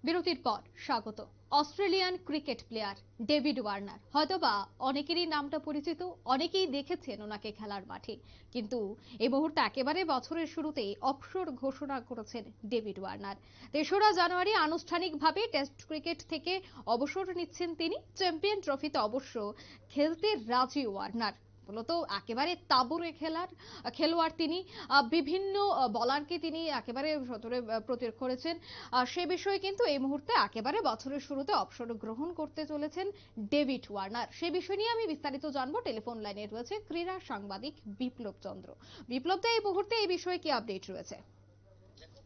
বিরতির পর স্বাগত। Australian cricket player David Warner, হয়তোবা অনেকেরই নামটা পরিচিত, অনেকেই দেখেছেন ওনাকে খেলার মাঠে, কিন্তু এই মুহূর্তে একেবারে বছরের শুরুতেই অবসর ঘোষণা করেছেন ডেভিড ওয়ার্নার। ৩রা জানুয়ারি আনুষ্ঠানিকভাবে টেস্ট ক্রিকেট থেকে অবসর নিচ্ছেন তিনি। চ্যাম্পিয়ন ট্রফিতে অবশ্য খেলতে রাজি ওয়ার্নার। মূলত একেবারে তাবড়ে খেলোয়াড় তিনি। বিভিন্ন বলারকে তিনি একেবারে সতরে প্রতিরোধ করেছেন। সে বিষয়ে কিন্তু এই মুহূর্তে একেবারে বছরের শুরুতে অবসর গ্রহণ করতে চলেছেন ডেভিড ওয়ার্নার। সে বিষয় নিয়ে আমি বিস্তারিত জানবো। টেলিফোন লাইনে রয়েছে ক্রীড়া সাংবাদিক বিপ্লব চন্দ্র। বিপ্লবদা, এই মুহূর্তে এই বিষয়ে কি আপডেট রয়েছে?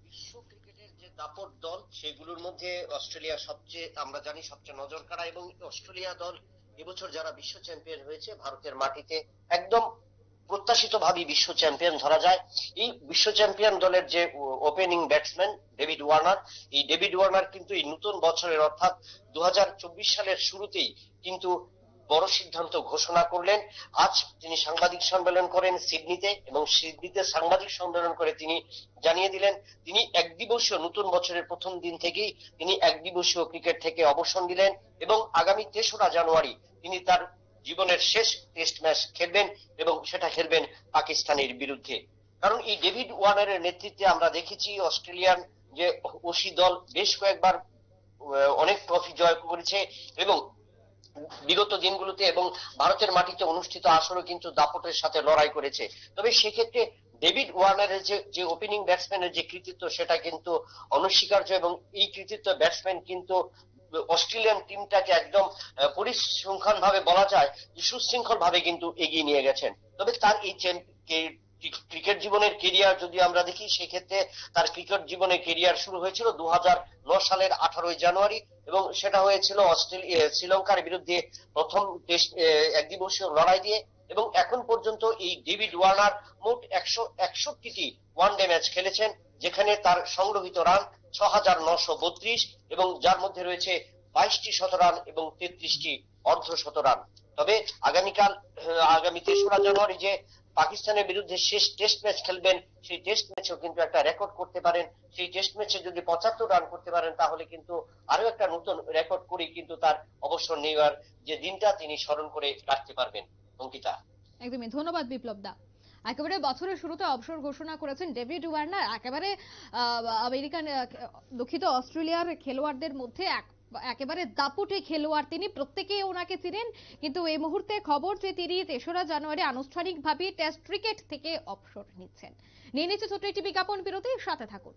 বিশ্ব ক্রিকেটের যে দাপট দল সেগুলোর মধ্যে অস্ট্রেলিয়া সবচেয়ে, আমরা জানি, সবচেয়ে নজর কাড়া। এবং অস্ট্রেলিয়া দল এবছর যারা বিশ্ব চ্যাম্পিয়ন হয়েছে ভারতের মাটিতে, একদম প্রত্যাশিত ভাবে বিশ্ব চ্যাম্পিয়ন ধরা যায়। এই বিশ্ব চ্যাম্পিয়ন দলের যে ওপেনিং ব্যাটসম্যান ডেভিড ওয়ার্নার, এই ডেভিড ওয়ার্নার কিন্তু এই নতুন বছরের অর্থাৎ 2024 সালের শুরুতেই কিন্তু বড় সিদ্ধান্ত ঘোষণা করলেন। আজ তিনি সাংবাদিক সম্মেলন করেন সিডনিতে, এবং সিডনিতে সাংবাদিক সম্মেলন করে তিনি জানিয়ে দিলেন তিনি একদিবসীয়, নতুন বছরের প্রথম দিন থেকেই তিনি একদিবসীয় ক্রিকেট থেকে অবসর নিলেন এবং আগামী 3রা জানুয়ারি তিনি তার জীবনের শেষ টেস্ট ম্যাচ খেলবেন, এবং সেটা খেলবেন পাকিস্তানের বিরুদ্ধে। কারণ এই ডেভিড ওয়ার্নারের নেতৃত্বে আমরা দেখেছি অস্ট্রেলিয়ান যে ওসি দল বেশ কয়েকবার অনেক ট্রফি জয় করেছে, এবং বিগত দিনগুলোতে এবং ভারতের মাটিতে অনুষ্ঠিত আসরও কিন্তু দাপটের সাথে লড়াই করেছে। তবে সেক্ষেত্রে ডেভিড ওয়ার্নারের যে ওপেনিং ব্যাটসম্যানের যে কৃতিত্ব সেটা কিন্তু অনস্বীকার্য, এবং এই কৃতিত্ব ব্যাটসম্যান কিন্তু অস্ট্রেলিয়ান টিমটাকে একদম পরিসংখ্যান ভাবে বলা যায় যে সুশৃঙ্খল ভাবে কিন্তু এগিয়ে নিয়ে গেছেন। তবে তার এই ক্রিকেট জীবনের কেরিয়ার যদি আমরা দেখি, সেক্ষেত্রে তার ক্রিকেট জীবনের কেরিয়ার শুরু হয়েছিল 2009 সালের 18ই জানুয়ারি, এবং সেটা হয়েছিল শ্রীলঙ্কার বিরুদ্ধে প্রথম টেস্ট একদিবসীয় লড়াই দিয়ে। এবং এখন পর্যন্ত এই ডেভিড ওয়ার্নার মোট 161টি ওয়ানডে ম্যাচ খেলেছেন, যেখানে তার সংগ্রহিত রান 6932, এবং যার মধ্যে রয়েছে 22টি শতরান এবং 33টি অর্ধশতরান। তবে আগামী 3রা জানুয়ারি যে পাকিস্তানের বিরুদ্ধে শেষ টেস্ট ম্যাচ খেলবেন, সেই টেস্ট ম্যাচেও কিন্তু একটা রেকর্ড করতে পারেন। সেই টেস্ট ম্যাচে যদি 75 রান করতে পারেন, তাহলে কিন্তু আরো একটা নতুন রেকর্ড করে কিন্তু তার অবসর নেওয়ার যে দিনটা তিনি স্মরণ করে রাখতে পারবেন। অঙ্কিতা, একদমই ধন্যবাদ বিপ্লব দা। একেবারে বছরের শুরুতে অবসর ঘোষণা করেছেন ডেভিড ওয়ার্নার। একেবারে আমেরিকান, দুঃখিত, অস্ট্রেলিয়ার খেলোয়াড়দের মধ্যে একেবারে দাপুটে খেলোয়াড় তিনি, প্রত্যেকেই ওনাকে চিনেন। কিন্তু এই মুহূর্তে খবর যে তিনি 3রা জানুয়ারি আনুষ্ঠানিকভাবে টেস্ট ক্রিকেট থেকে অবসর নিচ্ছেন। নিয়ে নিচ্ছে ছোট্ট একটি বিজ্ঞাপন বিরতি, সাথে থাকুন।